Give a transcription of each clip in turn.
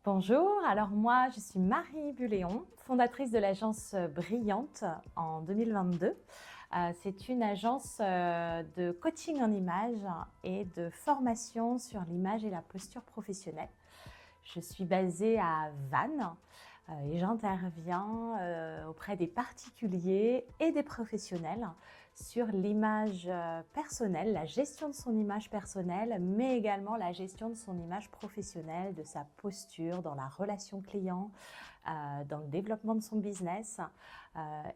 Bonjour, alors moi je suis Marie Buléon, fondatrice de l'agence Brillante en 2022. C'est une agence de coaching en image et de formation sur l'image et la posture professionnelle. Je suis basée à Vannes et j'interviens auprès des particuliers et des professionnels sur l'image personnelle, la gestion de son image personnelle, mais également la gestion de son image professionnelle, de sa posture dans la relation client, dans le développement de son business.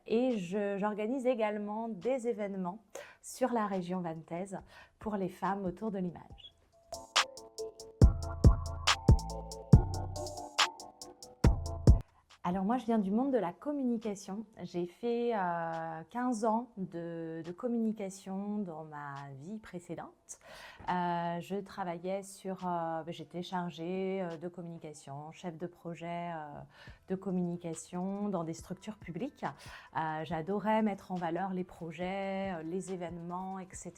Et j'organise également des événements sur la région vantaise pour les femmes autour de l'image. Alors moi, je viens du monde de la communication. J'ai fait 15 ans de communication dans ma vie précédente. Je travaillais j'étais chargée de communication, chef de projet de communication dans des structures publiques. J'adorais mettre en valeur les projets, les événements, etc.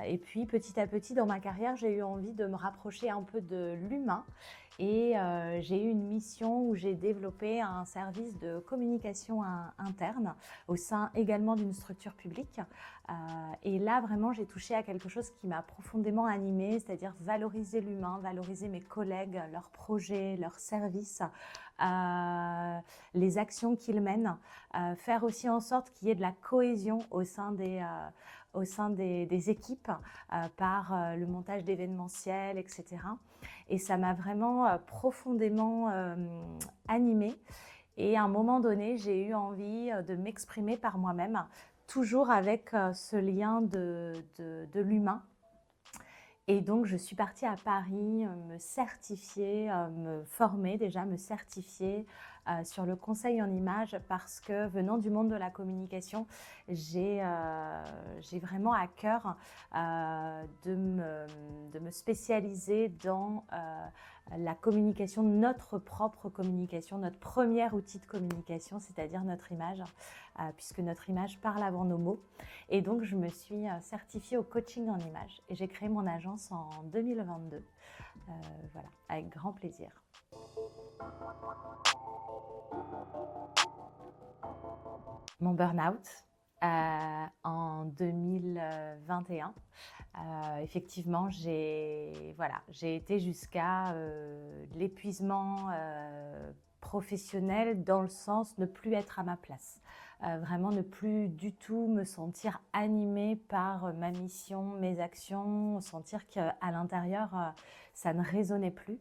Et puis petit à petit dans ma carrière, j'ai eu envie de me rapprocher un peu de l'humain. Et j'ai eu une mission où j'ai développé un service de communication interne au sein également d'une structure publique. Et là, vraiment, j'ai touché à quelque chose qui m'a profondément animée, c'est-à-dire valoriser l'humain, valoriser mes collègues, leurs projets, leurs services, les actions qu'ils mènent, faire aussi en sorte qu'il y ait de la cohésion au sein des équipes par le montage d'événementiels, etc. Et ça m'a vraiment profondément animée. Et à un moment donné, j'ai eu envie de m'exprimer par moi-même, toujours avec ce lien de l'humain. Et donc, je suis partie à Paris me certifier, me former déjà, me certifier sur le conseil en image parce que venant du monde de la communication, j'ai vraiment à cœur de me spécialiser dans la communication, notre propre communication, notre premier outil de communication, c'est-à-dire notre image, puisque notre image parle avant nos mots. Et donc, je me suis certifiée au coaching en image et j'ai créé mon agence en 2022. Voilà, avec grand plaisir. Mon burn-out en 2021. Effectivement, j'ai été jusqu'à l'épuisement professionnel dans le sens ne plus être à ma place. Vraiment ne plus du tout me sentir animée par ma mission, mes actions, sentir qu'à l'intérieur, ça ne résonnait plus.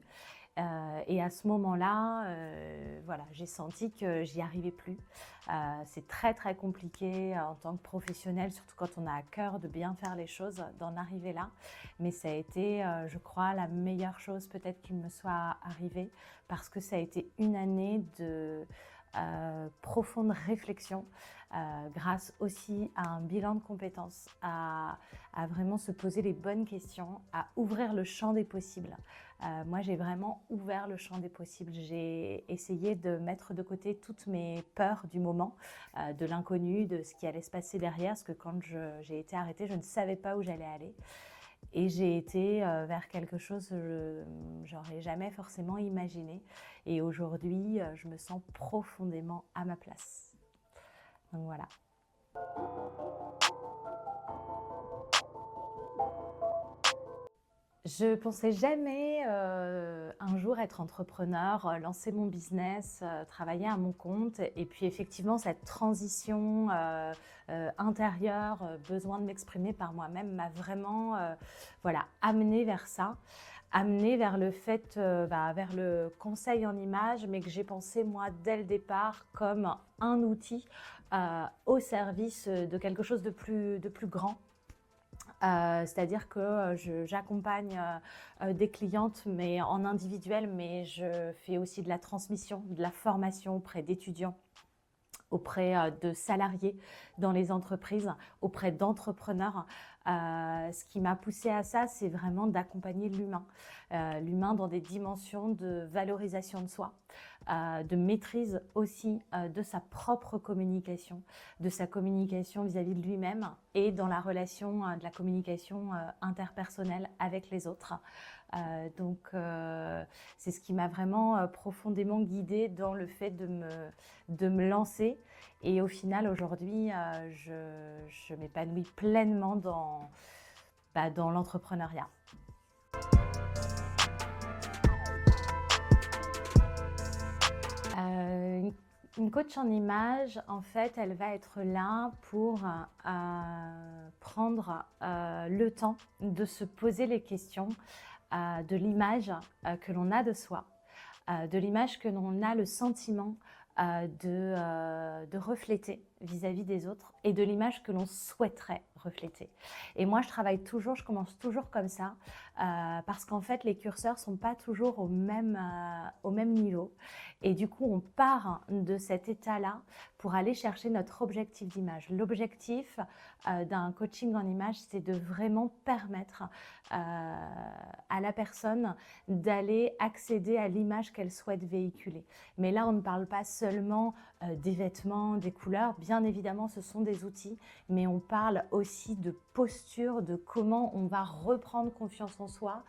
Et à ce moment-là, j'ai senti que j'y arrivais plus. C'est très très compliqué en tant que professionnel, surtout quand on a à cœur de bien faire les choses, d'en arriver là. Mais ça a été, je crois, la meilleure chose peut-être qu'il me soit arrivée parce que ça a été une année de profonde réflexion grâce aussi à un bilan de compétences, à vraiment se poser les bonnes questions, à ouvrir le champ des possibles. Moi, j'ai vraiment ouvert le champ des possibles. J'ai essayé de mettre de côté toutes mes peurs du moment, de l'inconnu, de ce qui allait se passer derrière, parce que quand j'ai été arrêtée, je ne savais pas où j'allais aller. Et j'ai été vers quelque chose que j'aurais jamais forcément imaginé. Et aujourd'hui, je me sens profondément à ma place. Donc voilà. Je pensais jamais un jour être entrepreneur, lancer mon business, travailler à mon compte. Et puis effectivement, cette transition intérieure, besoin de m'exprimer par moi-même m'a vraiment amenée vers ça. Amenée vers le fait, vers le conseil en image, mais que j'ai pensé moi dès le départ comme un outil au service de quelque chose de plus grand. C'est-à-dire que j'accompagne des clientes mais en individuel, mais je fais aussi de la transmission, de la formation auprès d'étudiants, auprès de salariés dans les entreprises, auprès d'entrepreneurs. Ce qui m'a poussée à ça, c'est vraiment d'accompagner l'humain dans des dimensions de valorisation de soi, de maîtrise aussi de sa propre communication, de sa communication vis-à-vis de lui-même et dans la relation de la communication interpersonnelle avec les autres. Donc, c'est ce qui m'a vraiment profondément guidée dans le fait de me lancer. Et au final, aujourd'hui, je m'épanouis pleinement dans l'entrepreneuriat. Une coach en image, en fait, elle va être là pour prendre le temps de se poser les questions de l'image que l'on a de soi, de l'image que l'on a le sentiment de refléter vis-à-vis des autres et de l'image que l'on souhaiterait refléter. Et moi, je commence toujours comme ça parce qu'en fait, les curseurs ne sont pas toujours au même niveau. Et du coup, on part de cet état-là pour aller chercher notre objectif d'image. L'objectif d'un coaching en image, c'est de vraiment permettre à la personne d'aller accéder à l'image qu'elle souhaite véhiculer. Mais là, on ne parle pas seulement des vêtements, des couleurs. Bien évidemment, ce sont des outils, mais on parle aussi de posture, de comment on va reprendre confiance en soi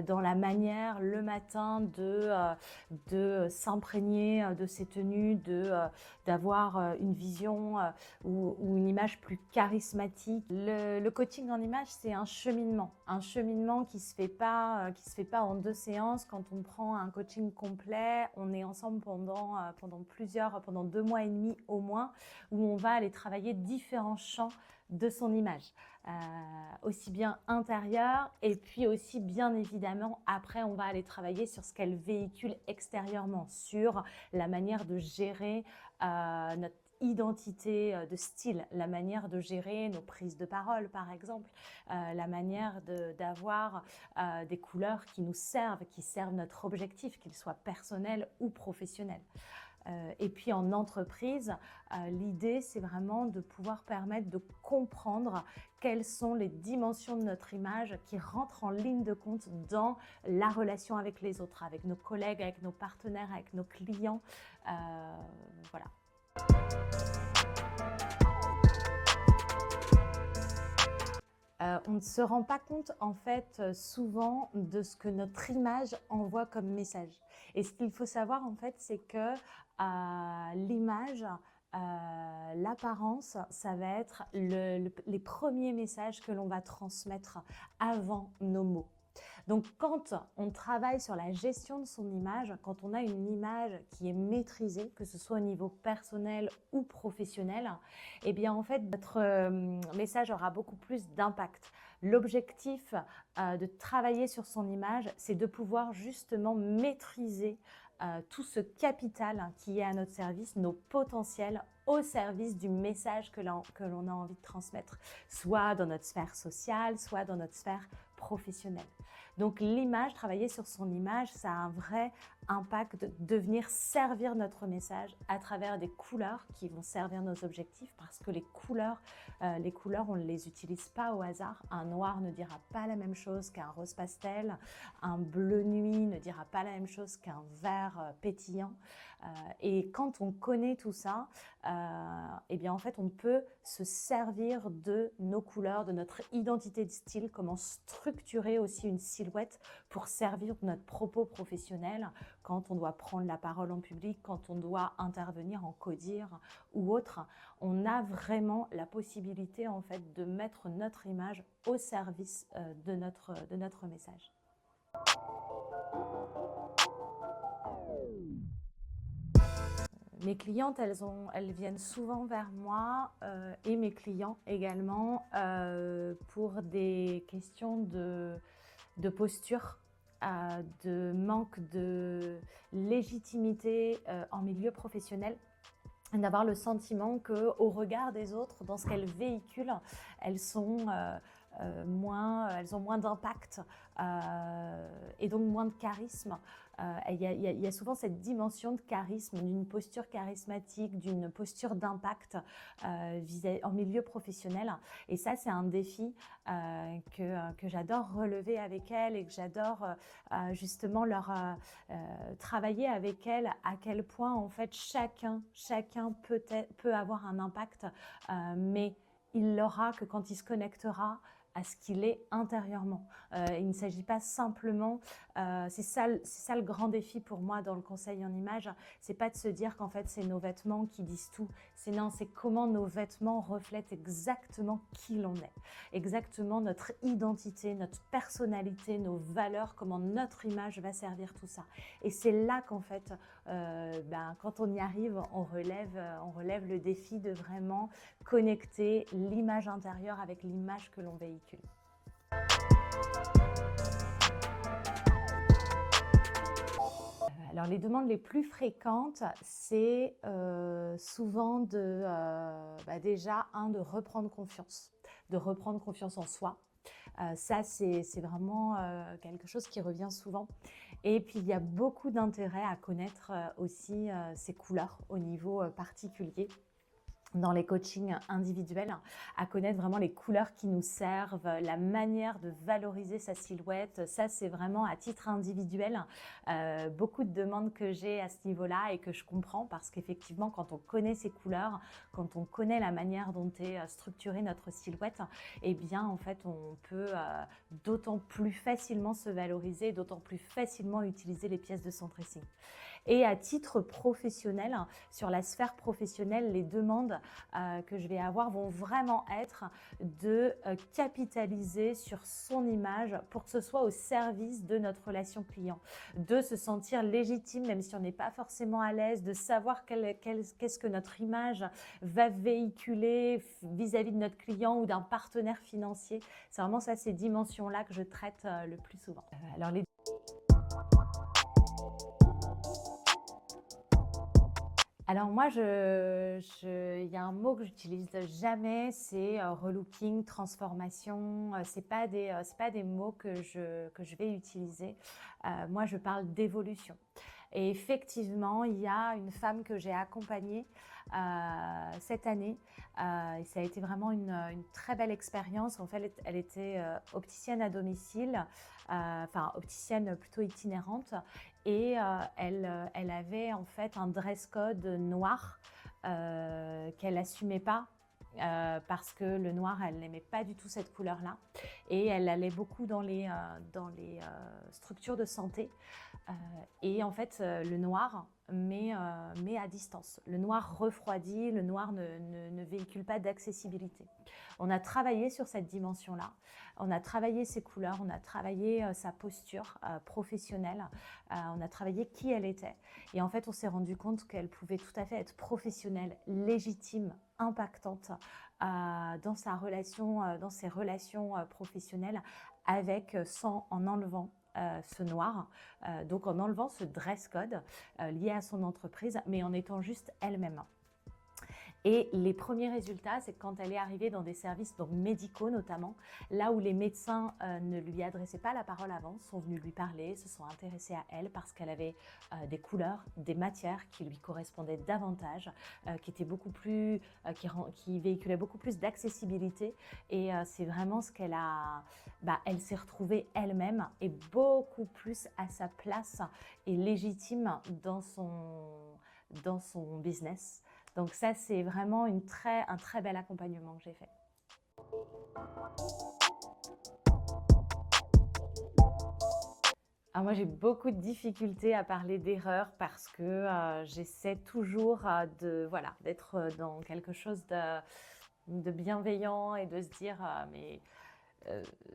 dans la manière le matin de s'imprégner de ses tenues, d'avoir une vision ou une image plus charismatique. Le coaching en image, c'est un cheminement qui se fait pas en 2 séances. Quand on prend un coaching complet, on est ensemble pendant 2 mois et demi au moins, où on va aller travailler différents champs de son image, aussi bien intérieure et puis aussi bien évidemment après on va aller travailler sur ce qu'elle véhicule extérieurement, sur la manière de gérer notre identité de style, la manière de gérer nos prises de parole par exemple, la manière d'avoir des couleurs qui nous servent, qui servent notre objectif, qu'il soit personnel ou professionnel. Et puis en entreprise, l'idée c'est vraiment de pouvoir permettre de comprendre quelles sont les dimensions de notre image qui rentrent en ligne de compte dans la relation avec les autres, avec nos collègues, avec nos partenaires, avec nos clients. Voilà. On ne se rend pas compte en fait souvent de ce que notre image envoie comme message. Et ce qu'il faut savoir en fait, c'est que l'image, l'apparence, ça va être les premiers messages que l'on va transmettre avant nos mots. Donc quand on travaille sur la gestion de son image, quand on a une image qui est maîtrisée, que ce soit au niveau personnel ou professionnel, eh bien en fait notre message aura beaucoup plus d'impact. L'objectif de travailler sur son image, c'est de pouvoir justement maîtriser tout ce capital qui est à notre service, nos potentiels au service du message que l'on a envie de transmettre, soit dans notre sphère sociale, soit dans notre sphère professionnelle. Donc l'image, travailler sur son image, ça a un vrai impact de venir servir notre message à travers des couleurs qui vont servir nos objectifs, parce que les couleurs, on ne les utilise pas au hasard. Un noir ne dira pas la même chose qu'un rose pastel, un bleu nuit ne dira pas la même chose qu'un vert pétillant. Et quand on connaît tout ça, eh bien en fait on peut se servir de nos couleurs, de notre identité de style, comment structurer aussi une silhouette pour servir notre propos professionnel quand on doit prendre la parole en public, quand on doit intervenir en codir ou autre. On a vraiment la possibilité en fait de mettre notre image au service de notre message. Mes clientes, elles viennent souvent vers moi et mes clients également pour des questions de posture, de manque de légitimité en milieu professionnel, d'avoir le sentiment qu'au regard des autres, dans ce qu'elles véhiculent, elles ont moins d'impact et donc moins de charisme. Il y a souvent cette dimension de charisme, d'une posture charismatique, d'une posture d'impact en milieu professionnel. Et ça, c'est un défi que j'adore relever avec elles et que j'adore justement travailler avec elles, à quel point en fait chacun peut avoir un impact, mais il l'aura que quand il se connectera à ce qu'il est intérieurement. Il ne s'agit pas simplement, c'est ça le grand défi pour moi dans le conseil en image, c'est pas de se dire qu'en fait c'est nos vêtements qui disent tout, c'est comment nos vêtements reflètent exactement qui l'on est, exactement notre identité, notre personnalité, nos valeurs, comment notre image va servir tout ça. Et c'est là qu'en fait, quand on y arrive, on relève le défi de vraiment connecter l'image intérieure avec l'image que l'on véhicule. Alors, les demandes les plus fréquentes, c'est souvent déjà de reprendre confiance en soi. Ça, c'est vraiment quelque chose qui revient souvent. Et puis, il y a beaucoup d'intérêt à connaître aussi ses couleurs au niveau particulier. Dans les coachings individuels, à connaître vraiment les couleurs qui nous servent, la manière de valoriser sa silhouette. Ça, c'est vraiment à titre individuel. Beaucoup de demandes que j'ai à ce niveau-là et que je comprends parce qu'effectivement, quand on connaît ces couleurs, quand on connaît la manière dont est structurée notre silhouette, eh bien, en fait, on peut d'autant plus facilement se valoriser, d'autant plus facilement utiliser les pièces de son dressing. Et à titre professionnel, sur la sphère professionnelle, les demandes que je vais avoir vont vraiment être de capitaliser sur son image pour que ce soit au service de notre relation client, de se sentir légitime même si on n'est pas forcément à l'aise, de savoir qu'est-ce que notre image va véhiculer vis-à-vis de notre client ou d'un partenaire financier. C'est vraiment ça, ces dimensions-là que je traite le plus souvent. Alors, moi, il y a un mot que j'utilise jamais, c'est relooking, transformation. C'est pas des mots que je vais utiliser. Moi, je parle d'évolution. Et effectivement, il y a une femme que j'ai accompagnée cette année. Et ça a été vraiment une très belle expérience. En fait, elle était opticienne à domicile, opticienne plutôt itinérante. Et elle avait en fait un dress code noir qu'elle n'assumait pas. Parce que le noir, elle n'aimait pas du tout cette couleur-là. Et elle allait beaucoup dans les structures de santé. Et en fait, le noir met à distance. Le noir refroidit, le noir ne véhicule pas d'accessibilité. On a travaillé sur cette dimension-là. On a travaillé ses couleurs, on a travaillé sa posture professionnelle, on a travaillé qui elle était. Et en fait, on s'est rendu compte qu'elle pouvait tout à fait être professionnelle, légitime, impactante dans ses relations professionnelles en enlevant ce noir, donc en enlevant ce dress code lié à son entreprise, mais en étant juste elle-même. Et les premiers résultats, c'est quand elle est arrivée dans des services donc médicaux notamment, là où les médecins ne lui adressaient pas la parole avant, sont venus lui parler, se sont intéressés à elle parce qu'elle avait des couleurs, des matières qui lui correspondaient davantage, qui étaient beaucoup plus, qui véhiculaient beaucoup plus d'accessibilité. Et c'est vraiment ce qu'elle a. Elle s'est retrouvée elle-même et beaucoup plus à sa place et légitime dans son business. Donc ça, c'est vraiment un très bel accompagnement que j'ai fait. Alors moi, j'ai beaucoup de difficultés à parler d'erreur parce que j'essaie toujours d'être dans quelque chose de bienveillant et de se dire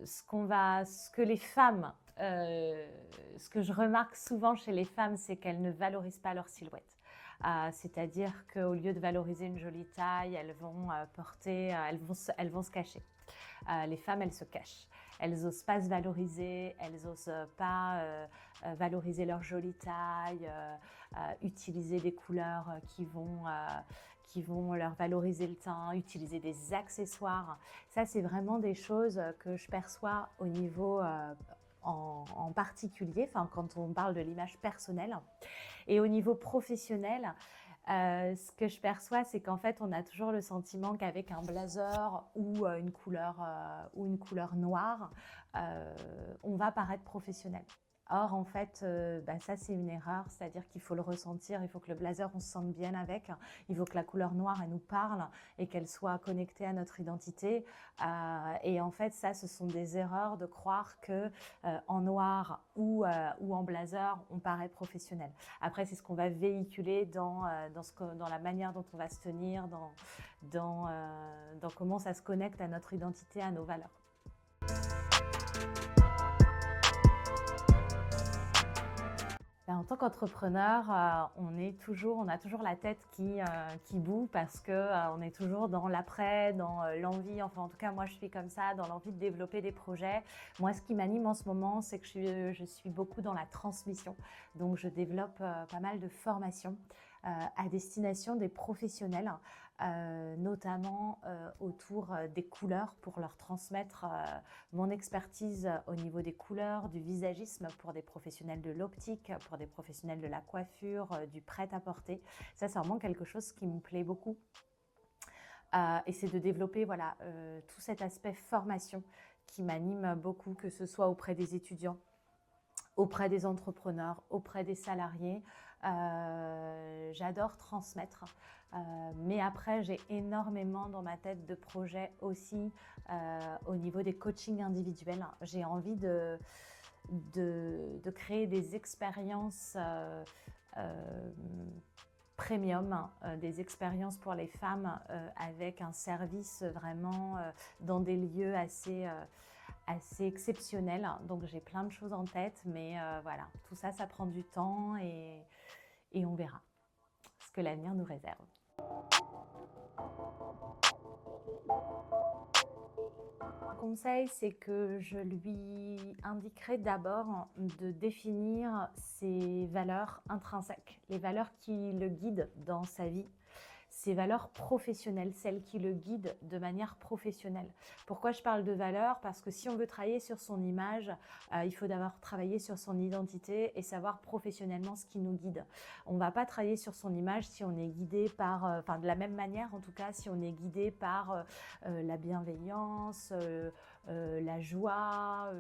ce que les femmes, ce que je remarque souvent chez les femmes, c'est qu'elles ne valorisent pas leur silhouette. C'est-à-dire qu'au lieu de valoriser une jolie taille, elles vont se cacher. Les femmes, elles se cachent. Elles n'osent pas se valoriser, elles n'osent pas valoriser leur jolie taille, utiliser des couleurs qui qui vont leur valoriser le teint, utiliser des accessoires. Ça, c'est vraiment des choses que je perçois au niveau en particulier, enfin, quand on parle de l'image personnelle. Et au niveau professionnel, ce que je perçois, c'est qu'en fait, on a toujours le sentiment qu'avec un blazer ou une couleur noire, on va paraître professionnel. Or, en fait, ça, c'est une erreur, c'est-à-dire qu'il faut le ressentir, il faut que le blazer, on se sente bien avec, il faut que la couleur noire, elle nous parle et qu'elle soit connectée à notre identité. Et en fait, ça, ce sont des erreurs de croire que en noir ou en blazer, on paraît professionnel. Après, c'est ce qu'on va véhiculer dans la manière dont on va se tenir, dans comment ça se connecte à notre identité, à nos valeurs. En tant qu'entrepreneur, on a toujours la tête qui bout parce que on est toujours dans l'après, dans l'envie, enfin en tout cas moi je suis comme ça, dans l'envie de développer des projets. Moi ce qui m'anime en ce moment, c'est que je suis beaucoup dans la transmission. Donc je développe pas mal de formations à destination des professionnels, notamment autour des couleurs pour leur transmettre mon expertise au niveau des couleurs, du visagisme pour des professionnels de l'optique, pour des professionnels de la coiffure, du prêt-à-porter. Ça, c'est vraiment quelque chose qui me plaît beaucoup. Et c'est de développer tout cet aspect formation qui m'anime beaucoup, que ce soit auprès des étudiants, auprès des entrepreneurs, auprès des salariés. J'adore transmettre, mais après j'ai énormément dans ma tête de projets aussi au niveau des coachings individuels. J'ai envie de créer des expériences premium, des expériences pour les femmes avec un service vraiment dans des lieux assez exceptionnels. Donc j'ai plein de choses en tête, mais voilà, tout ça, ça prend du temps et on verra ce que l'avenir nous réserve. Un conseil, c'est que je lui indiquerai d'abord de définir ses valeurs intrinsèques, les valeurs qui le guident dans sa vie, ses valeurs professionnelles, celles qui le guident de manière professionnelle. Pourquoi je parle de valeurs? Parce que si on veut travailler sur son image, il faut d'abord travailler sur son identité et savoir professionnellement ce qui nous guide. On ne va pas travailler sur son image si on est guidé par, de la même manière en tout cas, si on est guidé par la bienveillance, la joie,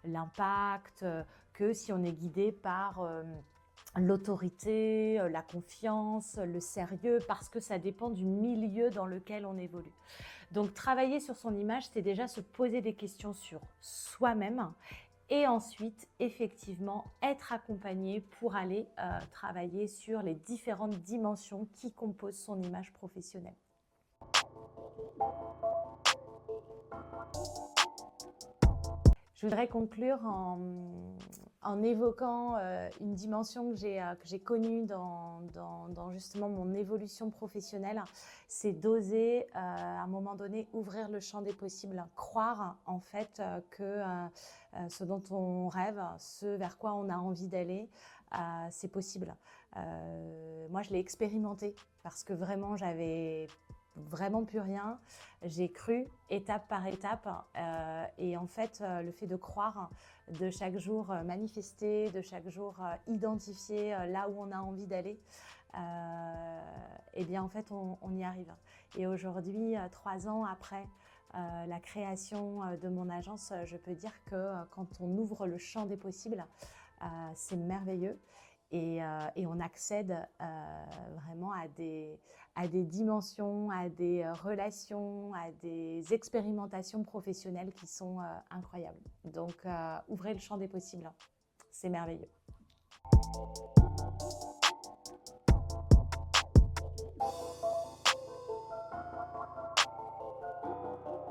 l'impact, que si on est guidé par l'autorité, la confiance, le sérieux, parce que ça dépend du milieu dans lequel on évolue. Donc travailler sur son image, c'est déjà se poser des questions sur soi-même et ensuite effectivement être accompagné pour aller travailler sur les différentes dimensions qui composent son image professionnelle. Je voudrais conclure en évoquant une dimension que j'ai connue dans justement mon évolution professionnelle, c'est d'oser à un moment donné ouvrir le champ des possibles, croire en fait que ce dont on rêve, ce vers quoi on a envie d'aller, c'est possible. Moi je l'ai expérimenté parce que vraiment j'avais vraiment plus rien. J'ai cru étape par étape et en fait le fait de croire, de chaque jour manifester, de chaque jour identifier là où on a envie d'aller, et bien en fait on y arrive. Et aujourd'hui, 3 ans après la création de mon agence, je peux dire que quand on ouvre le champ des possibles, c'est merveilleux. Et on accède vraiment à des dimensions, à des relations, à des expérimentations professionnelles qui sont incroyables. Donc, ouvrez le champ des possibles, c'est merveilleux.